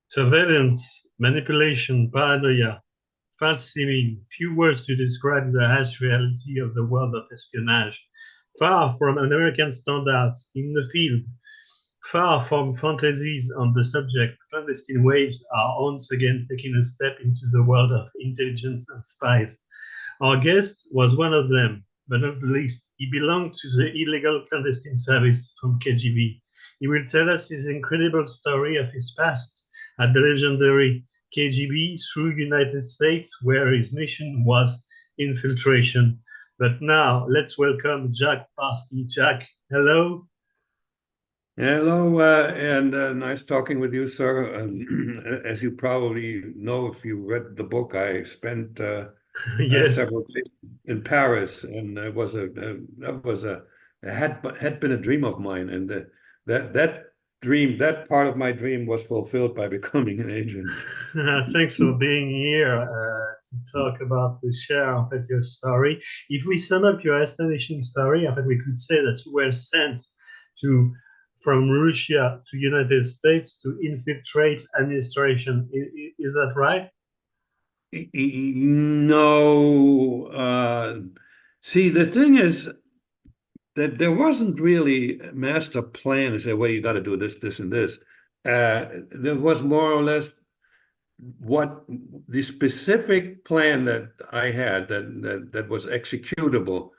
Surveillance, manipulation, paranoia, false seeming, few words to describe the harsh reality of the world of espionage. Far from American standards in the field, far from fantasies on the subject, clandestine waves are once again taking a step into the world of intelligence and spies. Our guest was one of them, but not the least. He belonged to the illegal clandestine service from KGB. He will tell us his incredible story of his past at the legendary KGB through United States, where his mission was infiltration. But now let's welcome Jack Barsky. Jack, hello. Hello, and nice talking with you, sir. As you probably know, if you read the book, I spent Yes. several days in Paris, and it was that was a it had been a dream of mine, and that dream, that part of my dream, was fulfilled by becoming an agent. Thanks for being here to talk about the share of your story. If we sum up your astonishing story, I think we could say that you were sent to from Russia to United States to infiltrate administration. Is that right? No, see, the thing is that there wasn't really a master plan to say, well, you got to do this, this, and this. There was more or less what the specific plan that I had that was executable: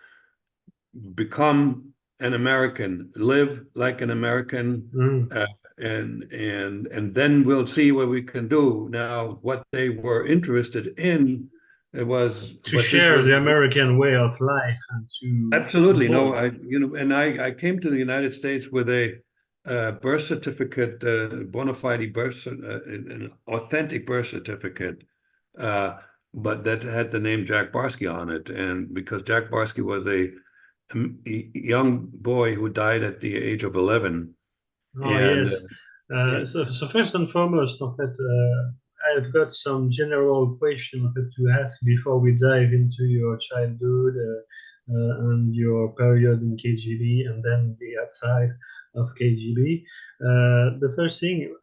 become an American, live like an American, Mm. and then we'll see what we can do. Now, what they were interested in, it was, To but this share was the American way of life and to absolutely no. avoid. And I came to the United States with a birth certificate, bona fide an authentic birth certificate, uh, but that had the name Jack Barsky on it, and because Jack Barsky was a young boy who died at the age of 11, Oh, and yes. So first and foremost, I've got some general questions to ask before we dive into your childhood and your period in KGB and then the outside of KGB. The first thing,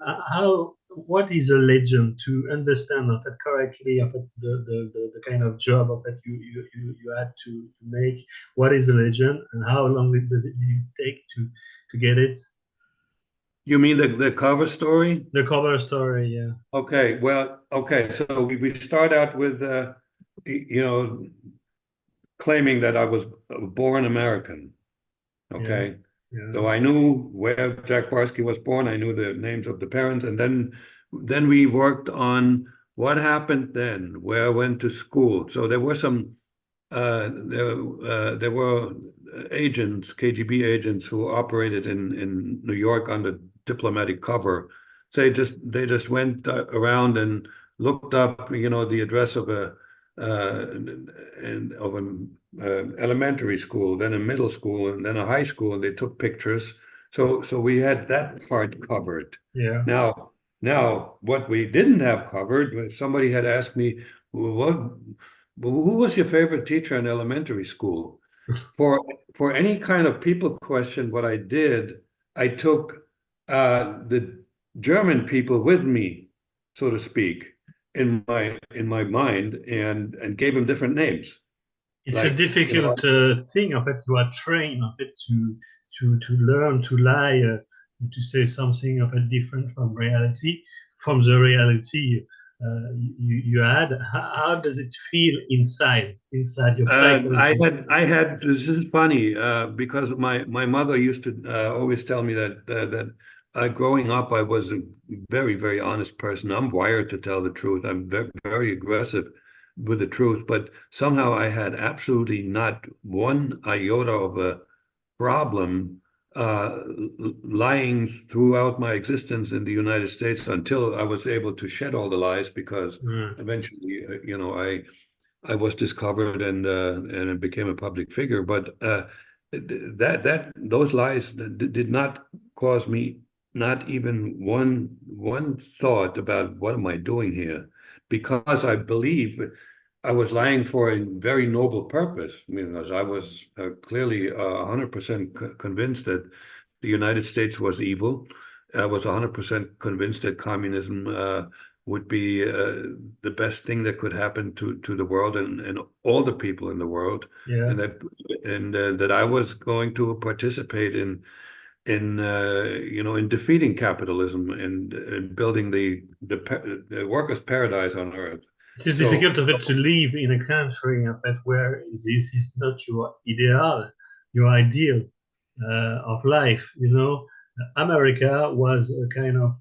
what is a legend to understand correctly the kind of job you had to make? What is a legend and how long does it take to get it? you mean the cover story? The cover story, yeah. Okay, well, okay, so we start out with you know, claiming that I was born American. Yeah, Okay. yeah. So I knew where Jack Barsky was born. I knew the names of the parents, and then we worked on what happened then, where I went to school. So there were some there were agents, KGB agents, who operated in New York under diplomatic cover. So they just went around and looked up, the address of a an elementary school, then a middle school, and then a high school, and they took pictures. So we had that part covered. Yeah. Now what we didn't have covered, somebody had asked me, "Well, who was your favorite teacher in elementary school?" For for any kind of people question, what I did, I took the German people with me, so to speak, in my mind, and gave them different names. It's a Like, difficult thing. You are trained to learn to lie, to say something different from reality, from the reality you had. How does it feel inside your psychology? this is funny, because my mother used to always tell me that growing up, I was a very, very honest person. I'm wired to tell the truth. I'm very, very aggressive with the truth, but somehow I had absolutely not one iota of a problem lying throughout my existence in the United States, until I was able to shed all the lies, because Mm. eventually, I was discovered, and it became a public figure. But that those lies did not cause me not even one thought about what am I doing here, because I believe I was lying for a very noble purpose, because I was clearly 100% convinced that the United States was evil, I was 100% convinced that communism would be the best thing that could happen to the world and all the people in the world, Yeah. and that I was going to participate in defeating capitalism and building the workers' paradise on earth. It is So difficult of it to live in a country in fact, where this is not your ideal, your ideal of life. You know, America was a kind of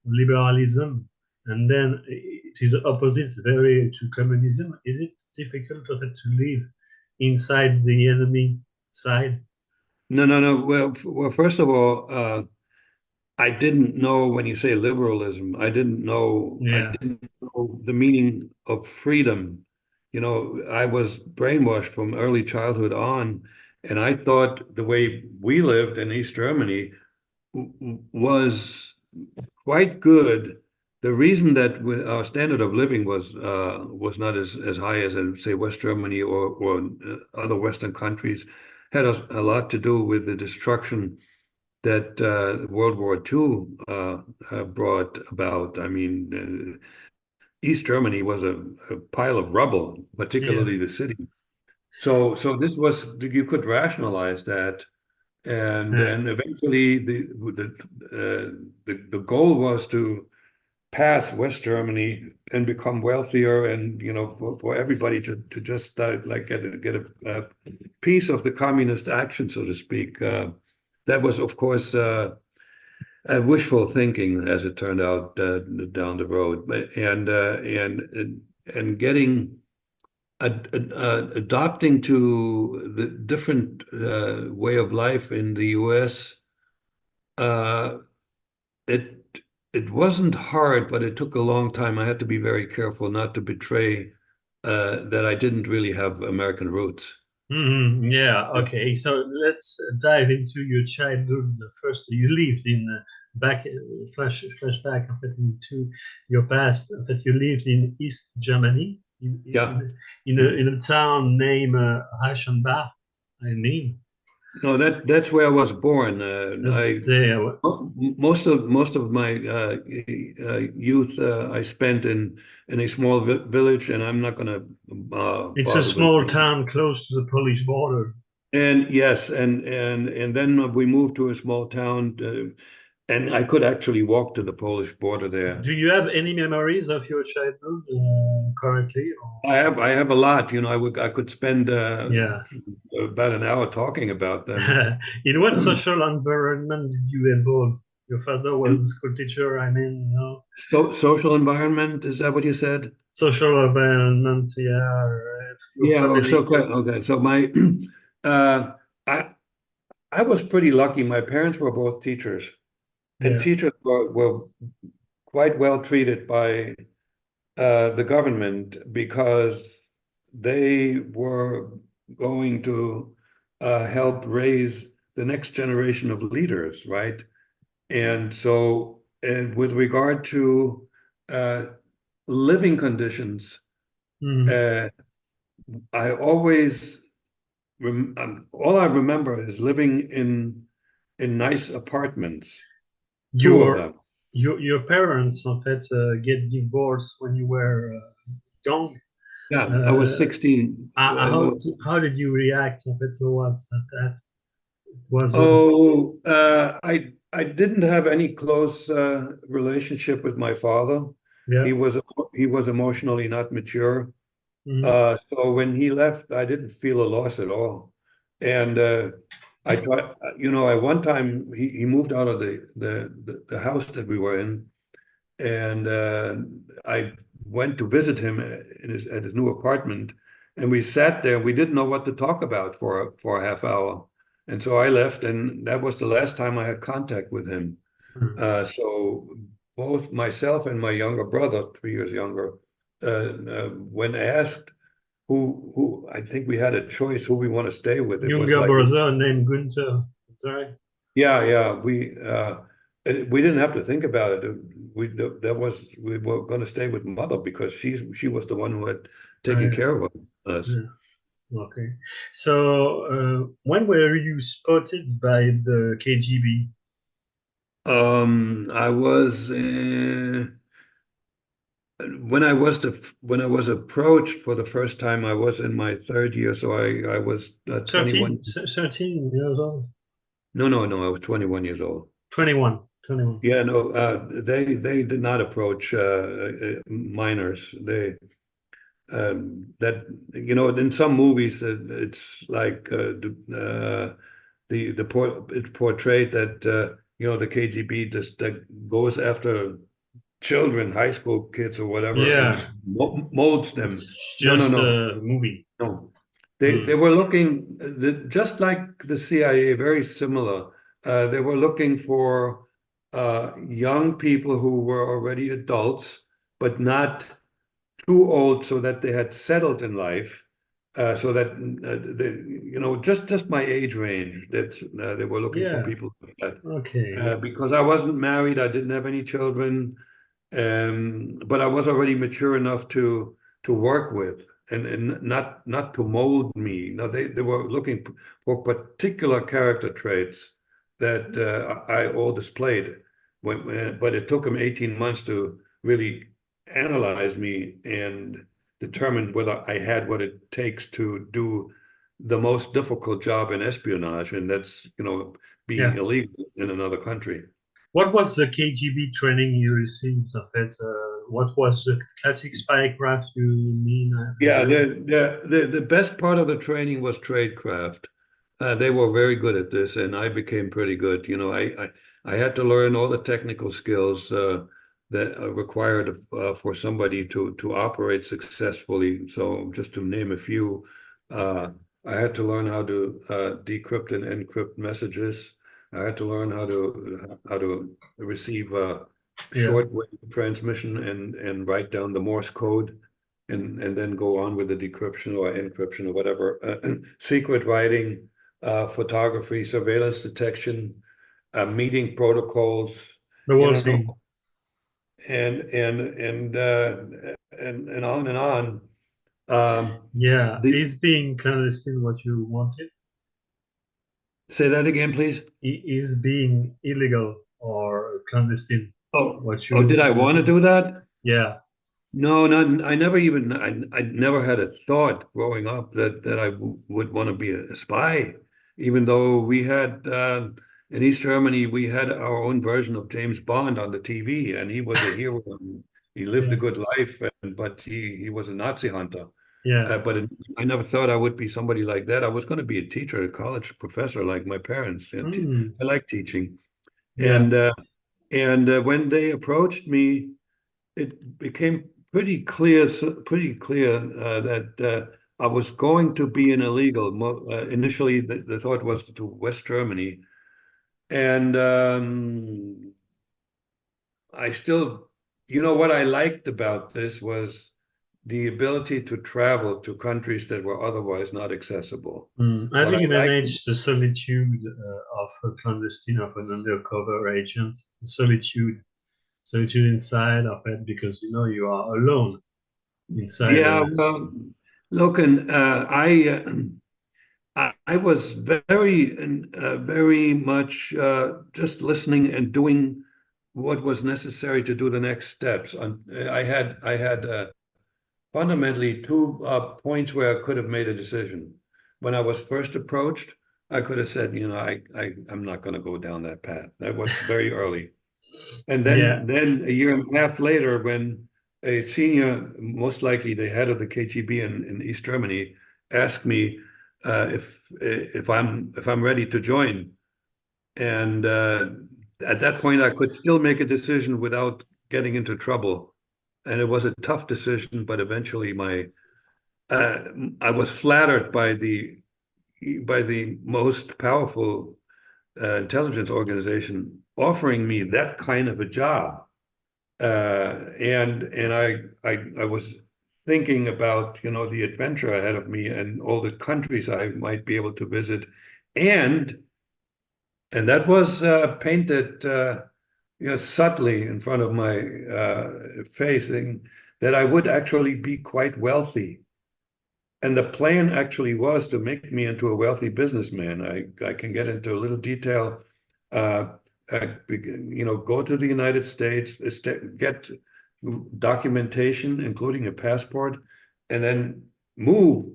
liberalism, and then it is opposite very to communism. Is it difficult of it to live inside the enemy side? no, no, no. Well, first of all, I didn't know when you say liberalism, I Yeah. didn't know the meaning of freedom. I was brainwashed from early childhood on, and I thought the way we lived in East Germany was quite good. The reason that our standard of living was not as high as in, say, West Germany or other Western countries had a lot to do with the destruction that World War II brought about. I mean, East Germany was a pile of rubble, Yeah. particularly the city. So this was you could rationalize that, and Yeah. and eventually the goal was to pass West Germany and become wealthier, and for everybody to just like get a piece of the communist action, so to speak. That was, of course, wishful thinking, as it turned out down the road, and getting adopting to the different way of life in the U.S. Uh, it it wasn't hard, but it took a long time. I had to be very careful not to betray that I didn't really have American roots. Yeah, okay. So let's dive into your childhood. First, you lived in back flashback of it into your past. That you lived in East Germany Yeah. in a town named Reichenbach. I mean, No, that's where I was born. that's I there. most of my youth I spent in a small village, and I'm not going to It's a bother with small names. town close to the Polish border. And yes, and then we moved to a small town, and I could actually walk to the Polish border there. Do you have any memories of your childhood currently? Or? I have a lot. I could spend Yeah. about an hour talking about them. In what social environment did you evolve? Your father was a And school teacher, I mean, you know, social environment, is that what you said? social environment, yeah, your Yeah. Oh, so family. okay. Okay. So my, uh, I I was pretty lucky. My parents were both teachers, and Yeah. teachers were quite well treated by the government because they were going to help raise the next generation of leaders, right? And so, and with regard to uh, living conditions, Mhm. uh, I always all I remember is living in nice apartments, two of Your them. your parents, en fait, get divorced when you were young. Yeah, I was Uh, 16. how did you react, en fait, towards that? Was Oh, I didn't have any close relationship with my father. yeah. He was emotionally not mature. Mhm. So when he left, I didn't feel a loss at all. And I tried, at one time he moved out of the house that we were in, and I went to visit him at his new apartment, and we sat there. We didn't know what to talk about for a half hour, and so I left, and that was the last time I had contact with him. So both myself and my younger brother, 3 years younger, when asked who I think we had a choice who we want to stay with. It was Younger like, brother named Gunther. Sorry. yeah, yeah, we didn't have to think about it. We were going to stay with mother because she was the one who had taken Yeah. care of us. Yeah. Okay. So, when were you spotted by the KGB? I was when I was approached for the first time, I was in my third year, so I was 21. 13 years old. No, I was 21 years old. 21, 21. Yeah, no, they did not approach minors. They that in some movies it's like it's portrayed that the KGB just goes after children, high school kids or whatever, Yeah, and molds them. it's No, no, just no, a movie. no. They Mm. were looking just like the CIA, very similar. They were looking for young people who were already adults, but not too old so that they had settled in life, so that just my age range. That they were looking for Yeah, people like that. okay. Because I wasn't married, I didn't have any children, but I was already mature enough to work with and not to mold me. No, they were looking for particular character traits that I all displayed. But it took them 18 months to really analyze me and determine whether I had what it takes to do the most difficult job in espionage, and that's being Yeah. illegal in another country. What was the KGB training you received? En fait, what was the classic spycraft you mean? Yeah, the best part of the training was tradecraft. They were very good at this, and I became pretty good. I had to learn all the technical skills that are required for somebody to operate successfully. So, just to name a few, uh, I had to learn how to decrypt and encrypt messages. I had to learn how to receive Yeah. shortwave transmission and write down the Morse code and then go on with the decryption or encryption or whatever. Secret writing, photography, surveillance detection, meeting protocols, The you whole know, thing. and and and uh, and on and on. Yeah. The Is being clandestine what you wanted? Say that again, please. Is being illegal or clandestine what Oh, you did I want to wanted? do that? Yeah. No, not. I never had a thought growing up that I would want to be a spy, even though we had in East Germany we had our own version of James Bond on the TV, and he was a hero. And he lived a Yeah. good life, but he was a Nazi hunter. Yeah. I never thought I would be somebody like that. I was going to be a teacher, a college professor, like my parents. Mm. I like teaching, Yeah. and when they approached me it became pretty clear that I was going to be an illegal. Initially, the thought was to West Germany, and I still, what I liked about this was the ability to travel to countries that were otherwise not accessible. Mm. What I Having liked, managed the solitude of a clandestine, of an undercover agent, solitude inside of it, because you are alone inside. yeah, well, look, and I was very much just listening and doing what was necessary to do the next steps. I had fundamentally two points where I could have made a decision. When I was first approached, I could have said, I'm not going to go down that path. That was very early. And Yeah. then a year and a half later, when a senior, most likely the head of the KGB in East Germany, asked me if I'm ready to join, and at that point I could still make a decision without getting into trouble, and it was a tough decision, but eventually my uh, I was flattered by the most powerful intelligence organization offering me that kind of a job. And I was thinking about the adventure ahead of me and all the countries I might be able to visit, and that was painted subtly in front of my facing that I would actually be quite wealthy. And the plan actually was to make me into a wealthy businessman. I can get into a little detail. Uh, go to the United States, get documentation, including a passport, and then move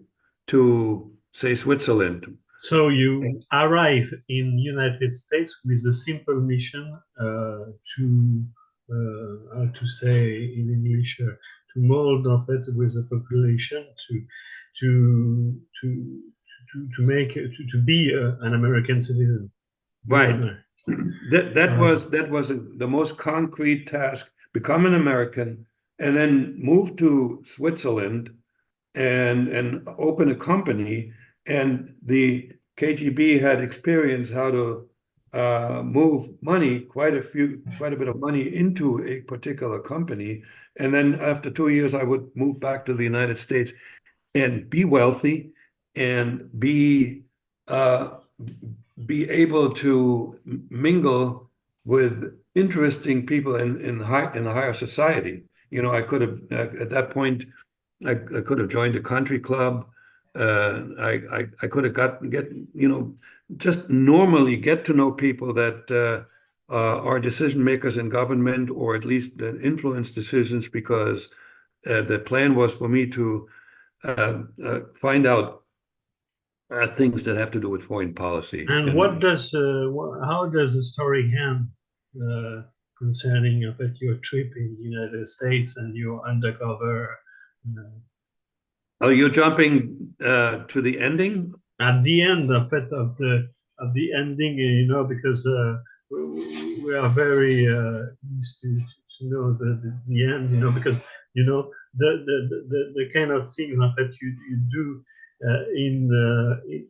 to, say, Switzerland. So you arrive in United States with a simple mission to, how to say in English, to mold en fait with the population to to to make to be an American citizen. Right. That was the most concrete task. Become an American, and then move to Switzerland and open a company. And the KGB had experience how to move money, quite a bit of money into a particular company. And then after 2 years, I would move back to the United States and be wealthy and uh, be able to mingle with interesting people in the higher society. I could have at that point I could have joined a country club. I could have just normally get to know people that are decision makers in government, or at least influence decisions, because the plan was for me to find out things that have to do with foreign policy. And how does the story end concerning your trip in the United States and your undercover? Oh, you're jumping to the ending? At the end of the ending, because we are very used to know the end, because the kind of things that you do in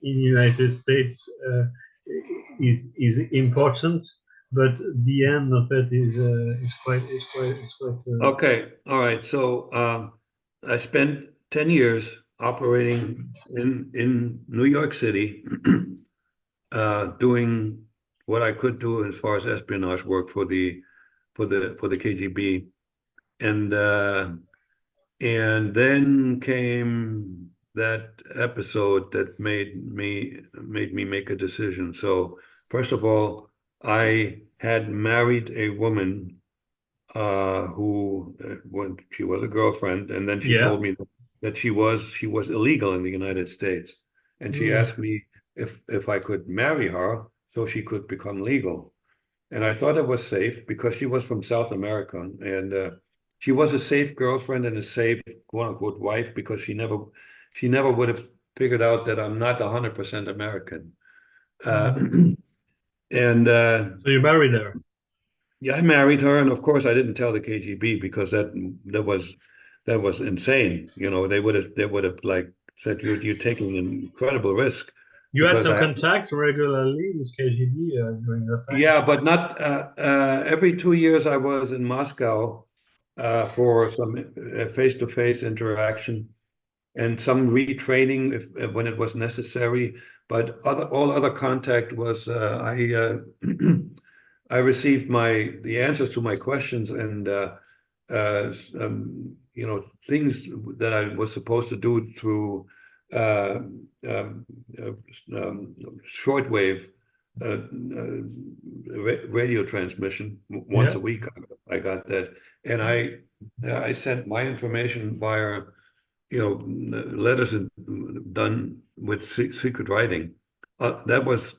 United States is important, but the end of it is quite. Okay, all right. So I spent 10 years operating in New York City, doing what I could do as far as espionage work for the KGB, and then came that episode that made me make a decision. So first of all, I had married a woman who when she was a girlfriend, and then she Yeah. told me that she was illegal in the United States, and she asked me if I could marry her so she could become legal. And I thought it was safe because she was from South America, and she was a safe girlfriend and a safe quote unquote wife, because she never would have figured out that I'm not 100% American. And So you married her. yeah, I married her, and of course I didn't tell the KGB, because that was insane. They would have like said you're taking an incredible risk, You had because some contact regularly with KGB during that time. yeah, but not every 2 years I was in Moscow for some face-to-face interaction and some retraining when it was necessary. But all other contact was I received the answers to my questions, and things that I was supposed to do through uh, um, shortwave radio transmission once a week. I got that, and I sent my information via letters done with secret writing. That was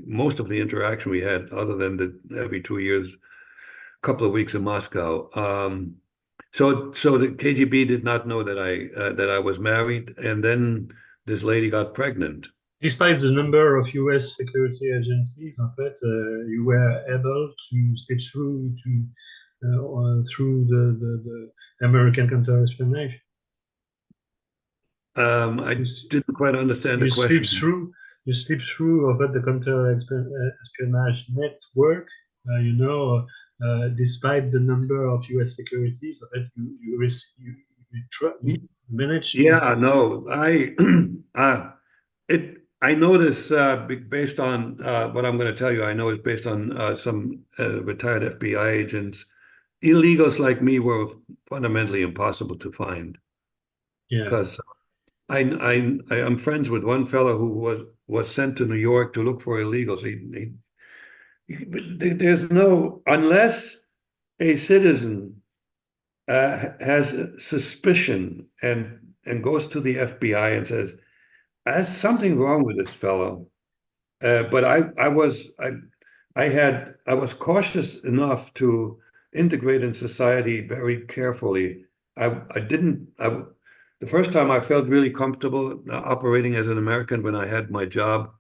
most of the interaction we had, other than every 2 years, couple of weeks in Moscow. So the KGB did not know that I was married, and then this lady got pregnant. Despite the number of U.S. security agencies, en fait, you were able to slip through through the American counter-espionage. I didn't quite understand the question. You slip through of the counter-espionage network, despite the number of U.S. securities, you managed. Yeah, no, I know this based on what I'm going to tell you. I know it's based on some retired FBI agents. Illegals like me were fundamentally impossible to find. Yeah. Because I'm friends with one fellow who was sent to New York to look for illegals. there's no, unless a citizen has a suspicion and goes to the FBI and says, "There's something wrong with this fellow." But I was cautious enough to integrate in society very carefully. I didn't. The first time I felt really comfortable operating as an American when I had my job,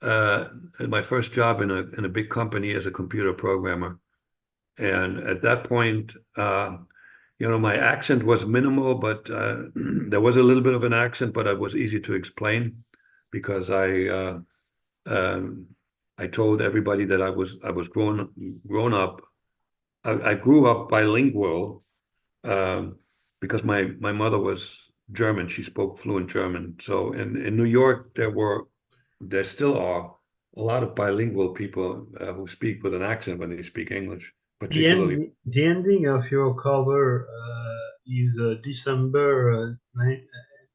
my first job in a big company as a computer programmer. And at that point, my accent was minimal, but there was a little bit of an accent, but it was easy to explain because um, I told everybody that I was grown up. I grew up bilingual because my mother was German. She spoke fluent German. So in New York, there still are a lot of bilingual people who speak with an accent when they speak English, particularly. The ending of your cover is December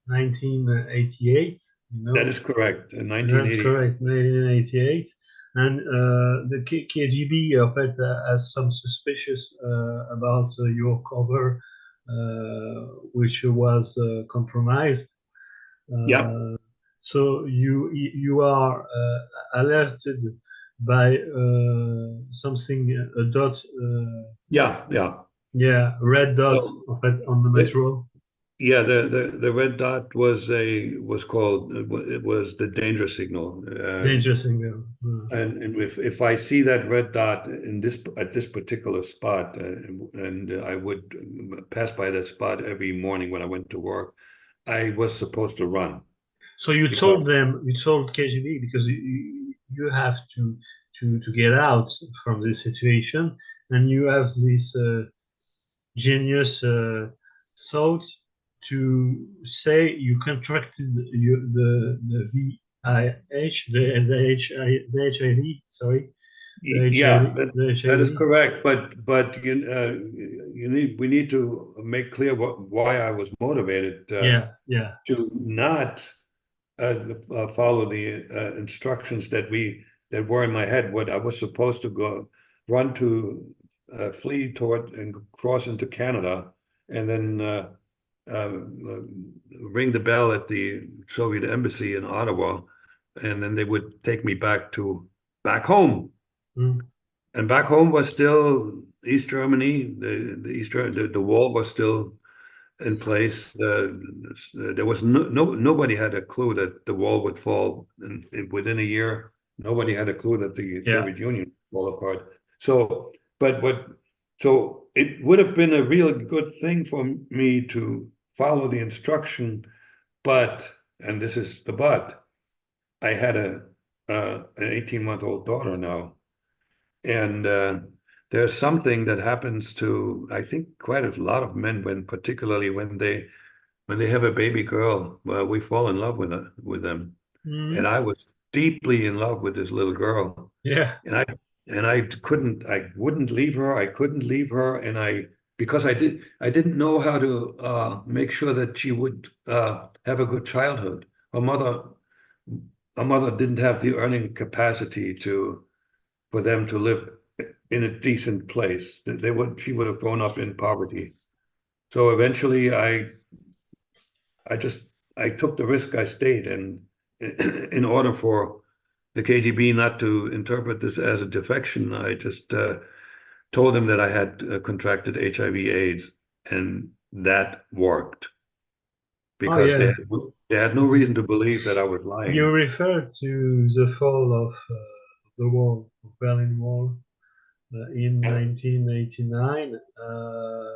1988. You That know, is correct. In that's 1980. correct, 1988. And the KGB, has some suspicious about your cover, which was compromised. Yeah, Uh, so you are alerted by something, a dot, yeah, yeah. yeah, red dot So of it on the it, metro. yeah, the red dot was called it was the danger signal. Danger signal. And if I see that red dot in this at this particular spot, and I would pass by that spot every morning when I went to work, I was supposed to run So you told because them, you told KGB, because you have to get out from this situation, and you have this genius thought to say you contracted the VIH, the HIV, sorry, the yeah, HIV, the that is HIV. correct. But we need to make clear why I was motivated Yeah, yeah, to not follow the instructions that were in my head. What I was supposed to run to flee toward and cross into Canada, and then uh, ring the bell at the Soviet embassy in Ottawa, and then they would take me back home. mm, And back home was still East Germany. The wall was still in place. There was nobody had a clue that the wall would fall within a year. Nobody had a clue that the yeah. Soviet Union would fall apart. So, so it would have been a real good thing for me to follow the instruction, but, and this is the but, I had an 18-month-old daughter now, and there's something that happens to, I think, quite a lot of men particularly when they have a baby girl, well, we fall in love with them. And Mm, I was deeply in love with this little girl. yeah, And I wouldn't leave her. I couldn't leave her. Because I didn't know how to make sure that she would have a good childhood. Her mother, her mother didn't have the earning capacity for them to live in a decent place. She would have grown up in poverty. So eventually I just I took the risk. I stayed, and in order for the KGB not to interpret this as a defection, I just told them that I had contracted HIV/AIDS, and that worked oh because yeah. they had no reason to believe that I was You lying. refer to the fall of the wall, of Berlin Wall, in Yep. 1989.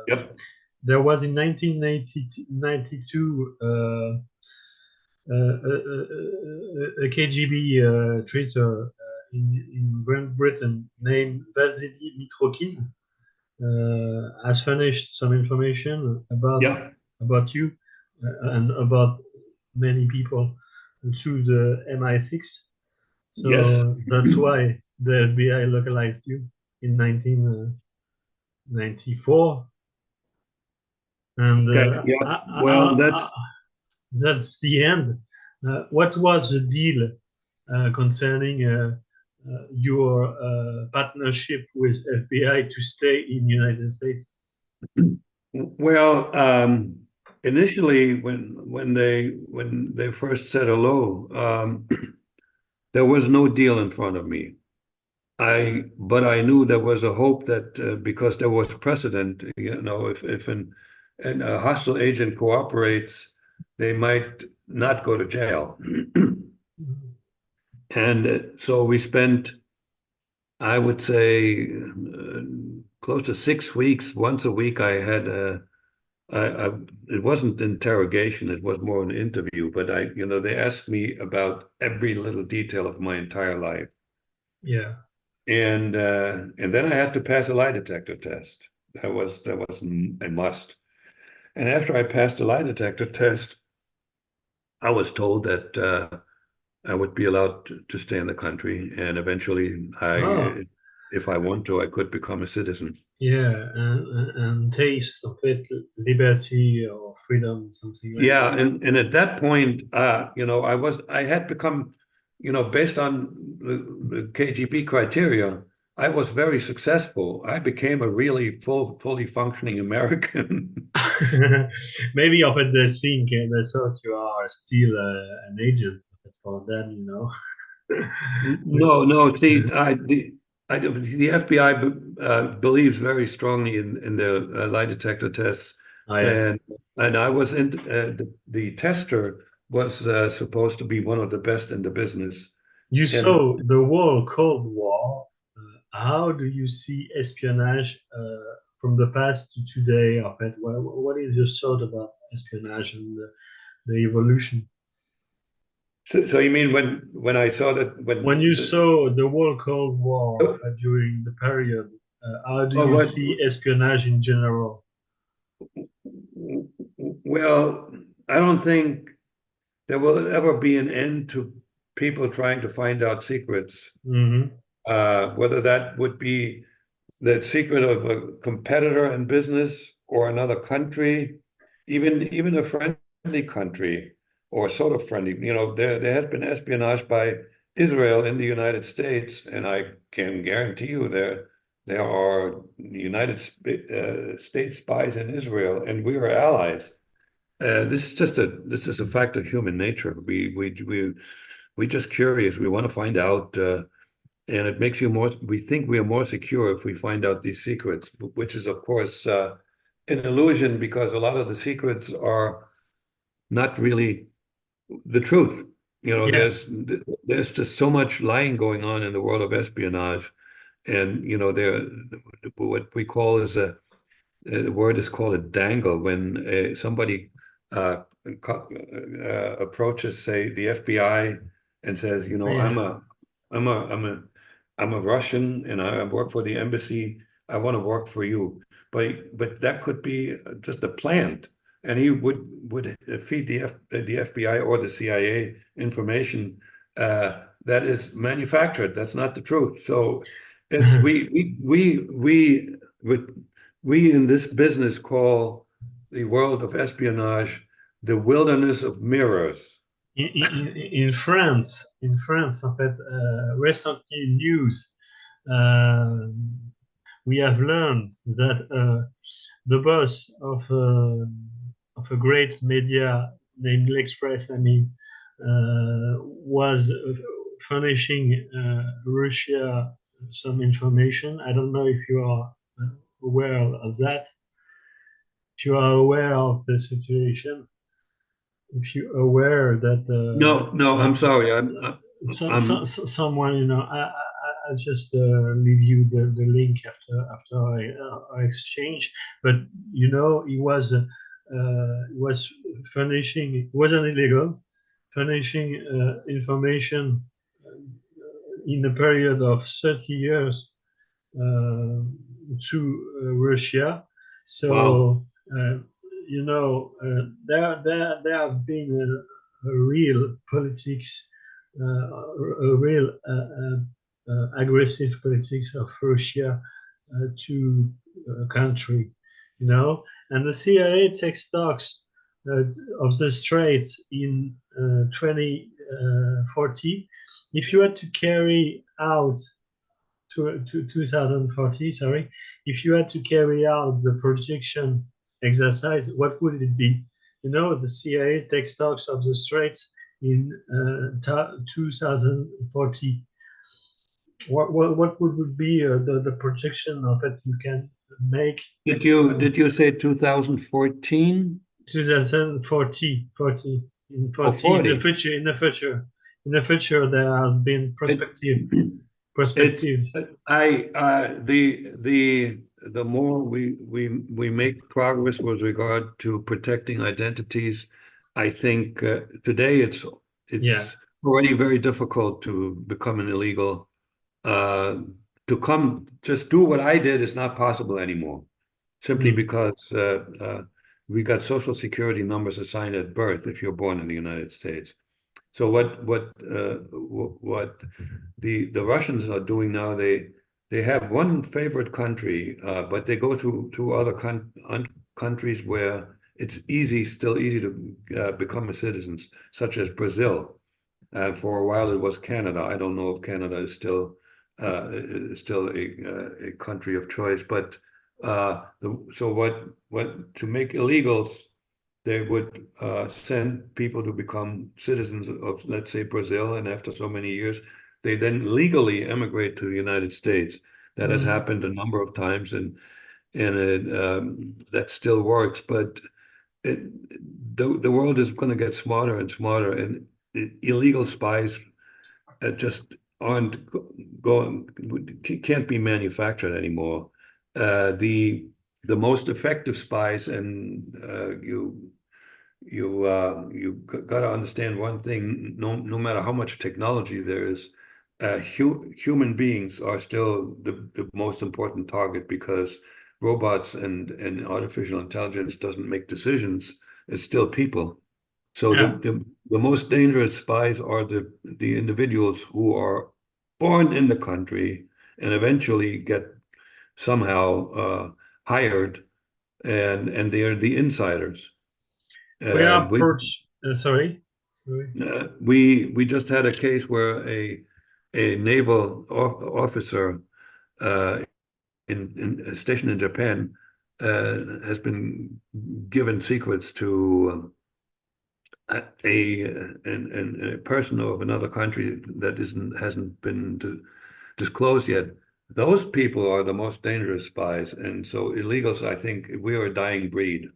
Yep. There was in 1992 a KGB traitor in Great Britain named Vasily Mitrokin has furnished some information Yep. about you and about many people through the MI6. Yes. So that's why the FBI localized you in 1994. And Okay. Yep. Well, that's the end. What was the deal concerning your partnership with FBI to stay in United States? Well, initially, when they first said hello, there was no deal in front of me. But I knew there was a hope that because there was precedent, if a hostile agent cooperates, they might not go to jail. And so we spent, I would say, close to 6 weeks. Once a week, I had it wasn't interrogation, it was more an interview, but they asked me about every little detail of my entire life. Yeah. And then I had to pass a lie detector test. That was a must. And after I passed the lie detector test, I was told that I would be allowed to stay in the country, and eventually, Oh, if I want to, I could become a citizen. yeah, and taste of it, liberty or freedom, something like that. Yeah, and at that point, I had become, based on the KGB criteria, I was very successful. I became a really fully functioning American. Maybe of it they think they thought you are still an agent but for them, you know. No, no. See, the FBI believes very strongly in their lie detector tests, Oh yeah. and I was in the tester was supposed to be one of the best in the business, You and saw the war, Cold War. How do you see espionage from the past to today? Of it, what is your thought about espionage and the evolution? so you mean when I saw that When when you saw the whole Cold War during the period, how do oh, you what see espionage in general? well, I don't think there will ever be an end to people trying to find out secrets. Hmm. Whether that would be the secret of a competitor in business or another country, even a friendly country or sort of friendly. There has been espionage by Israel in the United States, and I can guarantee you there are States spies in Israel, and we are allies. This is a fact of human nature. We just curious. We want to find out. And it makes you more, we think we are more secure if we find out these secrets, which is, of course, an illusion because a lot of the secrets are not really the truth. Yeah, There's just so much lying going on in the world of espionage. And, there, what we call is the word is called a dangle when somebody approaches, say, the FBI and says, yeah. I'm a, I'm a, I'm a Russian and I work for the embassy. I want to work for you, but that could be just a plant, and he would feed the FBI or the CIA information that is manufactured. That's not the truth. So it's we in this business call the world of espionage the wilderness of mirrors. In France, en fait, recently news, uh, we have learned that the boss of a great media named L'Express, I mean, was furnishing Russia some information. I don't know if you are aware of that. If you are aware of the situation, if you're aware that No, no, I'm sorry. someone, I just leave you the link after I exchange. But he was furnishing. It wasn't illegal, furnishing information in a period of 30 years uh, to Russia. Wow. So there have been a real politics, a real aggressive politics of Russia to a country, and the CIA takes stocks uh, of the straits in 2040 if you had to carry out to 2040, sorry, if you had to carry out the projection exercise, what would it be? You know, the CIA takes stocks of the threats in 2040. What would be the projection of it you can make? Did you say 2014 2040, 40, in or 40, in the 40? future, in the future, there has been It's perspectives. the more we make progress with regard to protecting identities, I think today Yeah. it's already very difficult to become an illegal. Uh, to come just do what I did is not possible anymore, simply Mm. because we got social security numbers assigned at birth if you're born in the United States. So what the Russians are doing now, they have one favorite country, but they go through other countries where it's still easy to become a citizen, such as Brazil. For a while, it was Canada. I don't know if Canada is still a country of choice, but so what to make illegals, they would send people to become citizens of, let's say, Brazil, and after so many years, they then legally emigrate to the United States. That has Mm. happened a number of times, that still works. But it, the world is going to get smarter and smarter, and illegal spies just aren't going, can't be manufactured anymore. The most effective spies, and you got to understand one thing: no matter how much technology there is, human beings are still the most important target, because robots and artificial intelligence doesn't make decisions. It's still people. So Yeah. the most dangerous spies are the individuals who are born in the country and eventually get somehow hired, and they are the insiders. We are We approach. Sorry. Sorry. we just had a case where a naval officer uh, in a station in Japan has been given secrets to a person of another country that hasn't been disclosed yet. Those people are the most dangerous spies, and so illegals, I think, we are a dying breed.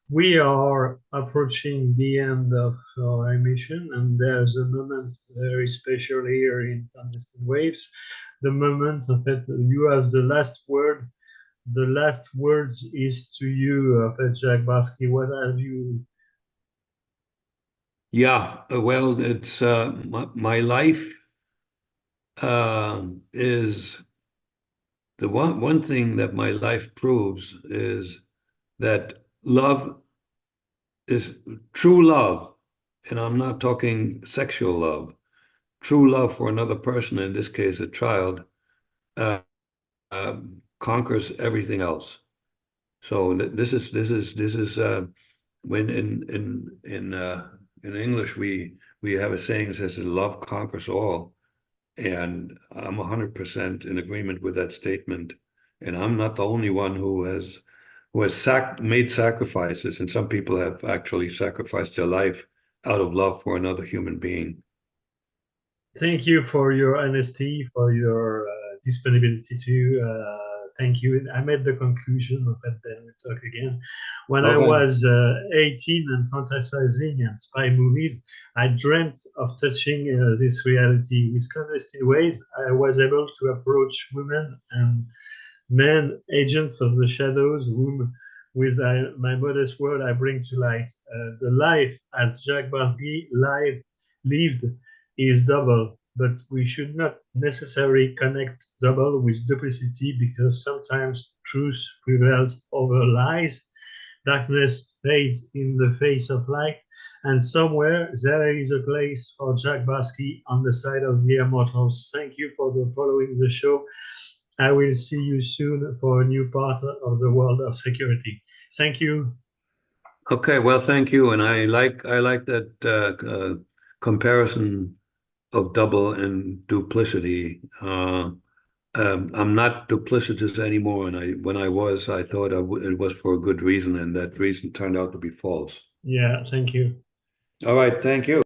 We are approaching the end of our emission, and there's a moment very special here in Tungsten Waves. The moment of it, you have the last word. The last words is to you, Jack Barsky. What have you? Yeah, well, it's my life is the one thing that my life proves is that love is true love, and I'm not talking sexual love. True love for another person, in this case, a child, uh, conquers everything else. So this is when in English we have a saying that says love conquers all. And I'm 100% in agreement with that statement. And I'm not the only one who has made sacrifices, and some people have actually sacrificed their life out of love for another human being. Thank you for your honesty, for your disponibility to. Thank you. I made the conclusion of it, then we talk again. When I Okay. was 18 and fantasizing and spy movies, I dreamt of touching this reality. With clandestine ways, I was able to approach women and men, agents of the shadows, whom, with my modest word, I bring to light. The life, as Jack Barsky lived, is double, but we should not necessarily connect double with duplicity, because sometimes truth prevails over lies, darkness fades in the face of light, and somewhere there is a place for Jack Barsky on the side of the immortals. Thank you for following the show. I will see you soon for a new part of the world of security. Thank you. Okay, well, thank you. And I like that comparison of double and duplicity. I'm not duplicitous anymore, and when I was, I thought it was for a good reason, and that reason turned out to be false. Yeah, thank you. All right, thank you.